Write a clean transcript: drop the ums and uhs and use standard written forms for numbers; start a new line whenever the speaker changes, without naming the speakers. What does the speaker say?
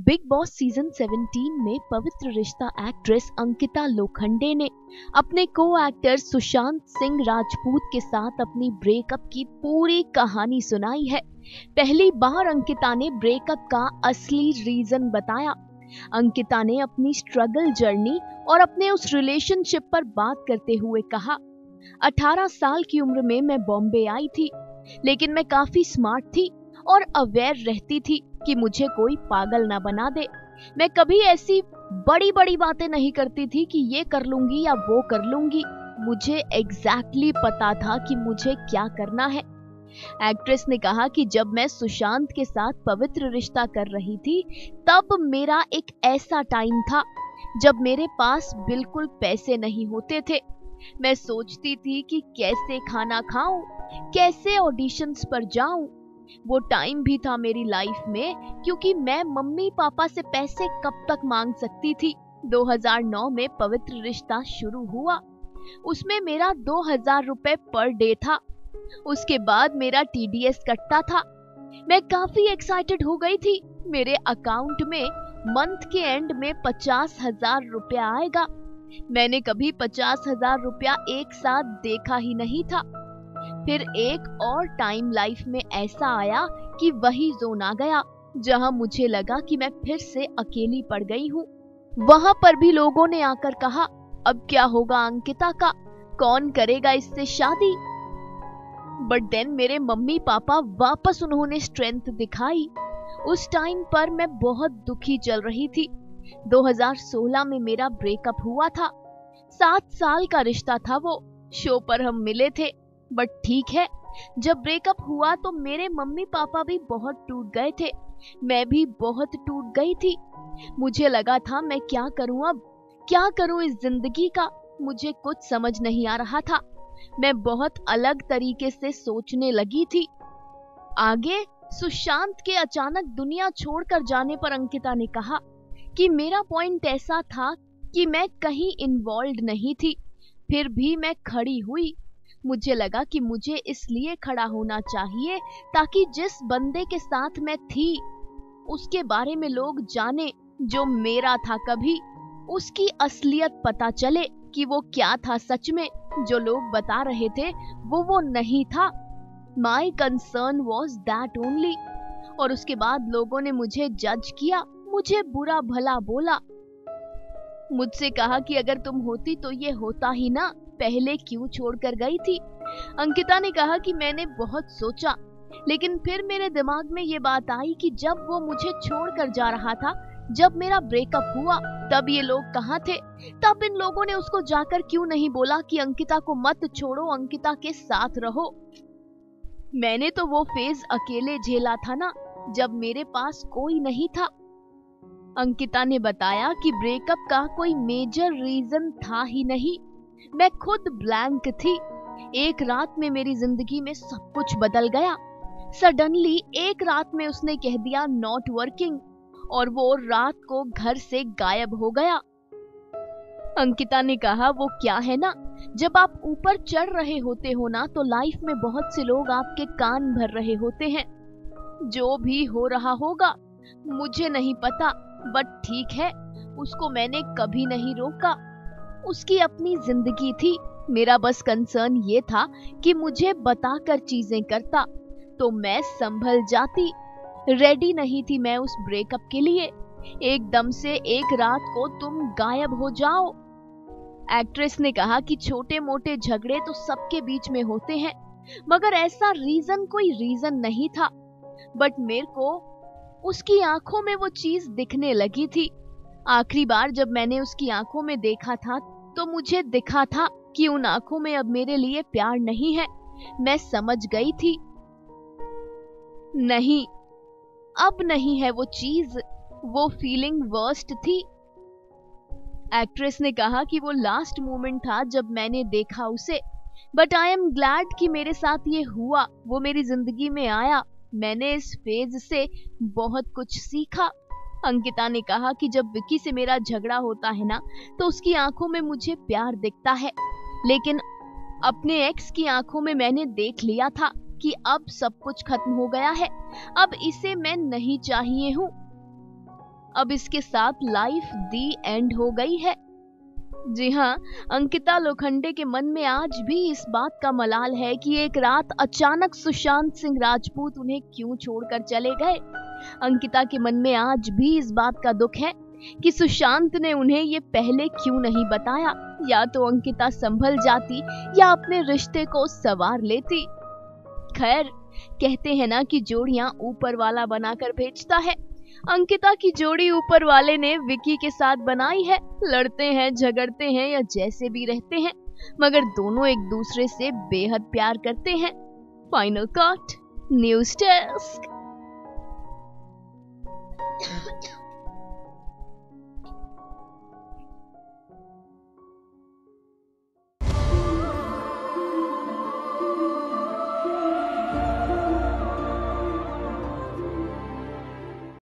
Big boss season 17 में पवित्र रिश्ता एक्ट्रेस अंकिता लोखंडे ने अपने को एक्टर सुशांत सिंह राजपूत के साथ अपनी ब्रेकअप की पूरी कहानी सुनाई है। पहली बार अंकिता ने ब्रेकअप का असली रीजन बताया। अंकिता ने अपनी स्ट्रगल जर्नी और अपने उस रिलेशनशिप पर बात करते हुए कहा, 18 साल की उम्र में मैं बॉम्बे आई थी, लेकिन मैं काफी स्मार्ट थी और अवेयर रहती थी कि मुझे कोई पागल ना बना दे। मैं कभी ऐसी बड़ी बड़ी बातें नहीं करती थी कि ये कर लूंगी या वो कर लूंगी। मुझे एग्जैक्टली पता था कि मुझे क्या करना है। एक्ट्रेस ने कहा कि जब मैं सुशांत के साथ पवित्र रिश्ता कर रही थी, तब मेरा एक ऐसा टाइम था जब मेरे पास बिल्कुल पैसे नहीं होते थे। मैं सोचती थी कि कैसे खाना खाऊं, कैसे ऑडिशंस पर जाऊं। वो टाइम भी था मेरी लाइफ में क्योंकि मैं मम्मी पापा से पैसे कब तक मांग सकती थी। 2009 में पवित्र रिश्ता शुरू हुआ। उसमें मेरा 2000 रुपए पर डे था। उसके बाद मेरा TDS कटता था। मैं काफी एक्साइटेड हो गई थी। मेरे अकाउंट में मंथ के एंड में 50,000 रुपया आएगा। मैंने कभी 50,000 रुपया एक साथ देखा ही नहीं था। फिर एक और टाइम लाइफ में ऐसा आया कि वही जोन आ गया जहां मुझे लगा कि मैं फिर से अकेली पड़ गई हूँ। वहां पर भी लोगों ने आकर कहा, अब क्या होगा अंकिता का, कौन करेगा इससे शादी। बट देन मेरे मम्मी पापा वापस उन्होंने स्ट्रेंथ दिखाई। उस टाइम पर मैं बहुत दुखी चल रही थी। 2016 में मेरा ब्रेकअप हुआ था। 7 साल का रिश्ता था वो। शो पर हम मिले थे, बट ठीक है, जब ब्रेकअप हुआ तो मेरे मम्मी पापा भी बहुत टूट गए थे। मैं भी बहुत टूट गई थी। मुझे लगा था मैं क्या करूं, अब क्या करूं इस जिंदगी का। मुझे कुछ समझ नहीं आ रहा था। मैं बहुत अलग तरीके से सोचने लगी थी। आगे सुशांत के अचानक दुनिया छोड़कर जाने पर अंकिता ने कहा कि मेरा पॉइंट ऐसा था कि मैं कहीं इन्वॉल्व नहीं थी, फिर भी मैं खड़ी हुई। मुझे लगा कि मुझे इसलिए खड़ा होना चाहिए ताकि जिस बंदे के साथ मैं थी उसके बारे में लोग जाने, जो मेरा था कभी, उसकी असलियत पता चले कि वो क्या था सच में। जो लोग बता रहे थे वो नहीं था। My concern was that only. और उसके बाद लोगों ने मुझे जज किया, मुझे बुरा भला बोला। मुझसे कहा कि अगर तुम होती तो ये होता ही ना, पहले क्यों छोड़कर गई थी। अंकिता ने कहा कि मैंने बहुत सोचा, लेकिन फिर मेरे दिमाग में ये बात आई कि जब वो मुझे छोड़कर जा रहा था, जब मेरा ब्रेकअप हुआ, तब ये लोग कहाँ थे। तब इन लोगों ने उसको जाकर क्यों नहीं बोला कि अंकिता को मत छोड़ो, अंकिता के साथ रहो। मैंने तो वो फेज अकेले झेला था ना, जब मेरे पास कोई नहीं था। अंकिता ने बताया कि ब्रेकअप का कोई मेजर रीजन था ही नहीं। मैं खुद ब्लैंक थी। एक रात में मेरी जिंदगी में सब कुछ बदल गया। सडनली एक रात में उसने कह दिया नॉट वर्किंग, और वो रात को घर से गायब हो गया। अंकिता ने कहा, वो क्या है ना, जब आप ऊपर चढ़ रहे होते हो ना, तो लाइफ में बहुत से लोग आपके कान भर रहे होते हैं। जो भी हो रहा होगा मुझे नहीं पता, बट ठीक है, उसको मैंने कभी नहीं रोका। उसकी अपनी जिंदगी थी। मेरा बस कंसर्न ये था कि मुझे बताकर चीजें करता तो मैं संभल जाती। रेडी नहीं थी मैं उस ब्रेकअप के लिए। एकदम से एक रात को तुम गायब हो जाओ। एक्ट्रेस ने कहा कि छोटे मोटे झगड़े तो सबके बीच में होते हैं, मगर ऐसा रीजन कोई रीजन नहीं था। बट मेरे को उसकी आंखों में वो चीज दिखने लगी थी। आखिरी बार जब मैंने उसकी आंखों में देखा था तो मुझे दिखा था कि उन आंखों में अब मेरे लिए प्यार नहीं है। मैं समझ गई थी, नहीं, अब नहीं है वो चीज, वो फीलिंग वर्स्ट थी। एक्ट्रेस ने कहा कि वो लास्ट मोमेंट था जब मैंने देखा उसे, बट आई एम ग्लैड कि मेरे साथ ये हुआ। वो मेरी जिंदगी में आया। मैंने इस फेज से बहुत कुछ सीखा। अंकिता ने कहा कि जब विकी से मेरा झगड़ा होता है ना, तो उसकी आंखों में मुझे प्यार दिखता है, लेकिन अपने एक्स की आंखों में मैंने देख लिया था कि अब सब कुछ खत्म हो गया है, अब इसे मैं नहीं चाहिए हूँ। अब इसके साथ लाइफ दी एंड हो गई है। जी हाँ, अंकिता लोखंडे के मन में आज भी इस बात का मलाल है कि एक रात अचानक सुशांत सिंह राजपूत उन्हें क्यों छोड़कर चले गए। अंकिता के मन में आज भी इस बात का दुख है कि सुशांत ने उन्हें ये पहले क्यों नहीं बताया। या तो अंकिता संभल जाती या अपने रिश्ते को संवार लेती। खैर, कहते हैं ना कि जोड़ियां ऊपर वाला बनाकर भेजता है। अंकिता की जोड़ी ऊपर वाले ने विकी के साथ बनाई है। लड़ते हैं, झगड़ते हैं या जैसे भी रहते हैं, मगर दोनों एक दूसरे से बेहद प्यार करते हैं। Final cut, news desk.